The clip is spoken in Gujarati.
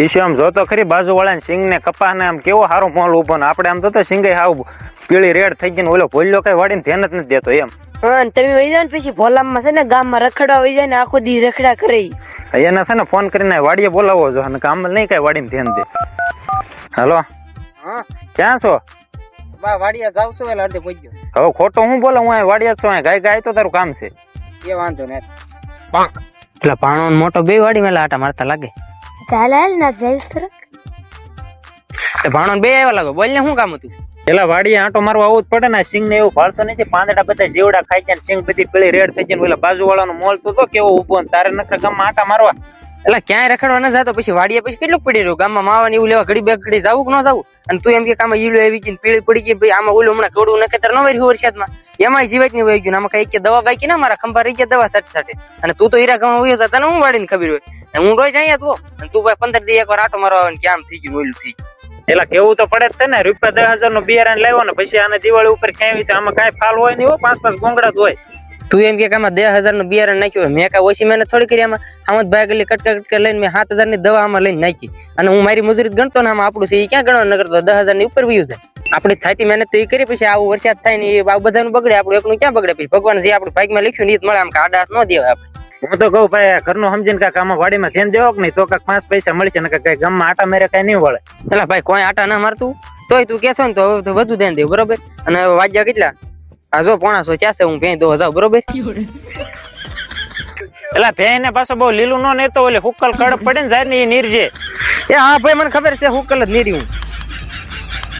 ઈશુ આમ જોતો ખરી બાજુ વાળા સિંગ ને કપા ને આમ કેવો સારો મોલ ઉભો ને આપણે આમ તો સિંગે હાવ પીળી રેડ થઈ ગઈ ને ઓલો ભોલ્યો કઈ વાડીને ધ્યાન જ નથી દેતો એમ. હા તમે વહી જાવ ને પછી ભોલામાં છે ને ગામમાં રખડવા વહી જાય ને આખો દી રખડા કરે. એને છે ને ફોન કરીને વાડીએ બોલાવો છો અને કામ નહીં કઈ વાડીને ધ્યાન દે. હાલો હા ક્યાં છો? વાડિયા જાવ છો એટલે અડધે પહોંચ્યો. હવે ખોટો હું બોલે હું વાડીએ છો ગાય ગાય તો તારું કામ છે. એ વાંધો ને એટલે પાણો મોટો બે વાડી મેલા આટા મારતા લાગે. ચાલ હાલ ના જઈશ ખરા. ભાણો બે આવ્યા લાગો. બોલ ને શું કામ હતું? પેલા વાડીએ આંટો મારવા આવવું જ પડે ને. સિંગ ને એવું ભાળતો નથી. પાંદડા બધા જીવડા ખાઈ જાય સિંગ બધી પેલી રેડ થઈ જાય. ઓલા બાજુ વાળાનો મોલ તો કેવો ઉભો ને તારે નકર ગામમાં આંટા મારવા. એટલે ક્યાંય રખડવા ન જતો પછી વાડીએ પછી કેટલું પડી રહ્યું ગામમાં માવા એવું લેવા ઘડી બે ઘડી જવું કે ન જવું. અને તું એમ કે આમાં ઈડો આવી ગઈ પીળી પડી ગઈ ભાઈ આમાં ઓલું હમણાં કડવું નખેતર ન વર્યું વરસાદમાં એમાં જીવાત નહીં વહી ગયું. આમાં કઈ કે દવા બાકી ના મારા ખંભા રહી ગયા દવા સાટે સાટે. અને તું તો હીરા ગામમાં વયો જતા ને હું વાડીને ખબર હોય હું રોજ અહીંયા તો અને તું ભાઈ 15 દી એકવાર આટો મારવા આવે ક્યાં થઈ ગયું ઓલું થઈ ગયું. એટલે કેવું તો પડે જ ને. રૂપિયા 10,000 નું બિયારણ લાવ્યો ને પછી આને દિવાળી ઉપર ક્યાંય તો આમાં કાંઈ ફાલ હોય નહીં. 5-5 ગોંગડા જ હોય. તું એમ કે આમાં 10,000 નું બિયારણ નાખ્યું મેં કાંઈ ઓછી મહેનત થોડી કરી. આમાં આમ ભાઈ ગલી કટકા લઈને મેં 7,000 ની દવા આમાં લઈને નાખી. અને હું મારી મજૂરી ગણતો ને આમાં આપણું છે એ ક્યાં ગણવા ન કરતો 10,000 ની ઉપર વયું જાય. આપડી થાતી મહેનત તો એ કરી પછી આવું વરસાદ થાય ને એ બધાનું બગડે આપણું એકનું ક્યાં બગડે. પછી ભગવાન જે આપડે ભાગમાં લખ્યું ને એ મળે આમ આડા હાથ ન દેવાય આપણે. હું તો કહું ભાઈ ઘરનું સમજીને કાંક આમાં વાડીમાં ધ્યાન દેવો કે નહીં તો કાંક 5 પૈસા મળશે ને કઈ ગામમાં આટા મેરે કઈ નહીં વળે. એટલે ભાઈ કોઈ આટા ના મારતું તોય તું કેશો ને તો વધુ ધ્યાન દેવું બરોબર. અને વાજ્યા કેટલા આ જો 1:50 છે હું ભેં દો જાવ બરોબર. એટલે ભેં ને પાછો બહુ લીલું ન નેતો ઓલે હુક્કલ કડપ પડે ને જાય ને એ નીરજે. એ હા ભાઈ મને ખબર છે હુક્કલ જ નીરી હું